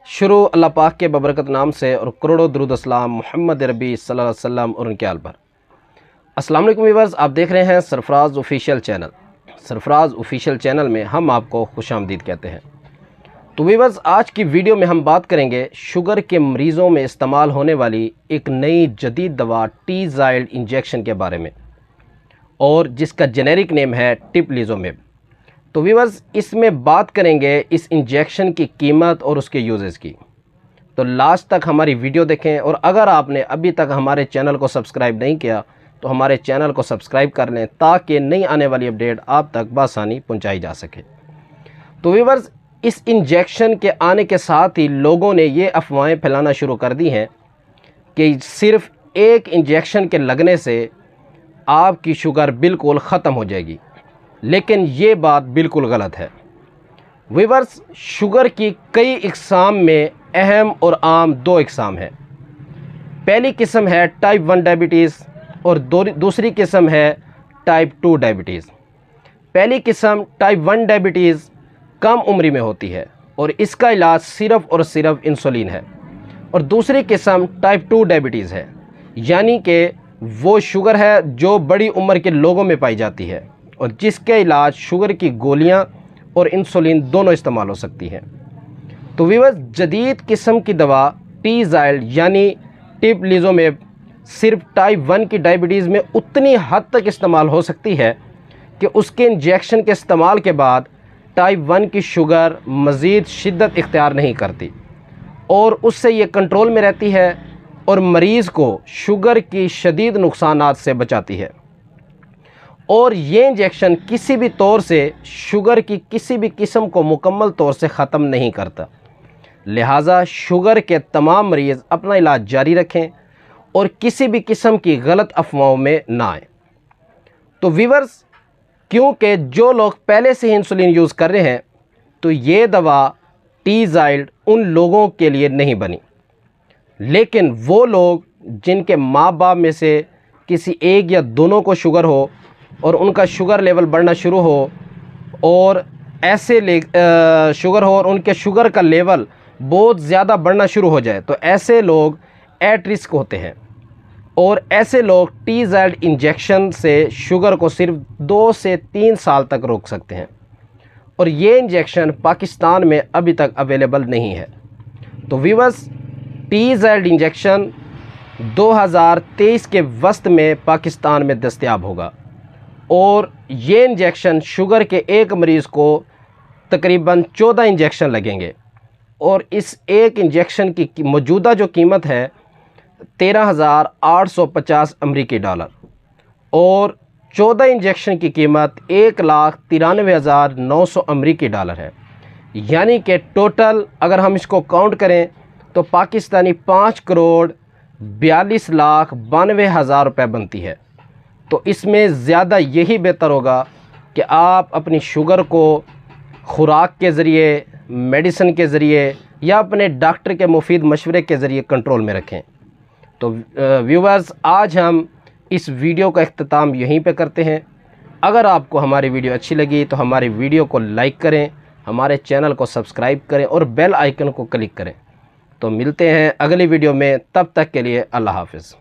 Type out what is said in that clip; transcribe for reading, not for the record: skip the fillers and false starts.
शुरू अल्लाह पाक के बबरकत नाम से और करोड़ों दुरूद अस्सलाम मोहम्मद रबी सल्लल्लाहु अलैहि वसल्लम और उनके आल पर। अस्सलाम वालेकुम व्यूअर्स, आप देख रहे हैं Sarfaraz official channel. Sarfaraz official channel में हम आपको खुशामदीद कहते हैं। तो व्यूअर्स, आज की वीडियो में हम बात करेंगे शुगर के मरीज़ों में इस्तेमाल होने वाली एक नई जदीद दवा टीज़ाइल्ड इंजेक्शन के बारे में, और जिसका जेनेरिक नेम है टिप्लिज़ोमेब। तो व्यूअर्स, इसमें बात करेंगे इस इंजेक्शन की कीमत और उसके यूजेस की। तो लास्ट तक हमारी वीडियो देखें, और अगर आपने अभी तक हमारे चैनल को सब्सक्राइब नहीं किया तो हमारे चैनल को सब्सक्राइब कर लें, ताकि नई आने वाली अपडेट आप तक बआसानी पहुंचाई जा सके। तो व्यूअर्स, इस इंजेक्शन के आने के साथ ही लोगों ने ये अफवाहें फैलाना शुरू कर दी हैं कि सिर्फ़ एक इंजेक्शन के लगने से आपकी शुगर बिल्कुल ख़त्म हो जाएगी, लेकिन ये बात बिल्कुल गलत है। व्यूअर्स, शुगर की कई इक़साम में अहम और आम दो इक़साम हैं। पहली किस्म है टाइप 1 डायबिटीज़ और दूसरी किस्म है टाइप 2 डायबिटीज़। पहली किस्म टाइप 1 डायबिटीज़ कम उम्र में होती है और इसका इलाज सिर्फ़ और सिर्फ इंसुलिन है, और दूसरी किस्म टाइप 2 डायबिटीज़ है, यानी कि वो शुगर है जो बड़ी उम्र के लोगों में पाई जाती है और जिसके इलाज शुगर की गोलियां और इंसुलिन दोनों इस्तेमाल हो सकती हैं। तो व्यूअर्स, जदीद किस्म की दवा टीज़ाइल्ड यानी टिप्लिज़ोमेब सिर्फ टाइप 1 की डायबिटीज़ में उतनी हद तक इस्तेमाल हो सकती है कि उसके इंजेक्शन के इस्तेमाल के बाद टाइप 1 की शुगर मज़ीद शिद्दत इख्तियार नहीं करती और उससे ये कंट्रोल में रहती है और मरीज़ को शुगर की शदीद नुकसानात से बचाती है। और ये इंजेक्शन किसी भी तौर से शुगर की किसी भी किस्म को मुकम्मल तौर से ख़त्म नहीं करता। लिहाजा शुगर के तमाम मरीज़ अपना इलाज जारी रखें और किसी भी किस्म की गलत अफवाहों में ना आए। तो व्यूअर्स, क्योंकि जो लोग पहले से ही इंसुलिन यूज़ कर रहे हैं, तो ये दवा टीज़ाइल्ड उन लोगों के लिए नहीं बनी। लेकिन वो लोग जिनके माँ बाप में से किसी एक या दोनों को शुगर हो और उनका शुगर लेवल बढ़ना शुरू हो, और ऐसे शुगर हो और उनके शुगर का लेवल बहुत ज़्यादा बढ़ना शुरू हो जाए, तो ऐसे लोग एट रिस्क होते हैं। और ऐसे लोग टीज़ाइल्ड इंजेक्शन से शुगर को सिर्फ 2 से 3 साल तक रोक सकते हैं, और ये इंजेक्शन पाकिस्तान में अभी तक अवेलेबल नहीं है। तो व्यूअर्स, टीज़ाइल्ड इंजेक्शन 2023 के वस्त में पाकिस्तान में दस्तयाब होगा, और ये इंजेक्शन शुगर के एक मरीज़ को तकरीबन 14 इंजेक्शन लगेंगे, और इस एक इंजेक्शन की मौजूदा जो कीमत है 13,850 अमरीकी डॉलर, और 14 इंजेक्शन की कीमत 1,93,900 अमरीकी डॉलर है। यानी कि टोटल अगर हम इसको काउंट करें तो पाकिस्तानी 5,42,92,000 रुपये बनती है। तो इसमें ज़्यादा यही बेहतर होगा कि आप अपनी शुगर को खुराक के ज़रिए, मेडिसिन के ज़रिए या अपने डॉक्टर के मुफीद मशवरे के ज़रिए कंट्रोल में रखें। तो व्यूअर्स, आज हम इस वीडियो का इख्तिताम यहीं पे करते हैं। अगर आपको हमारी वीडियो अच्छी लगी तो हमारी वीडियो को लाइक करें, हमारे चैनल को सब्सक्राइब करें और बेल आइकन को क्लिक करें। तो मिलते हैं अगली वीडियो में, तब तक के लिए अल्लाह हाफ़िज़।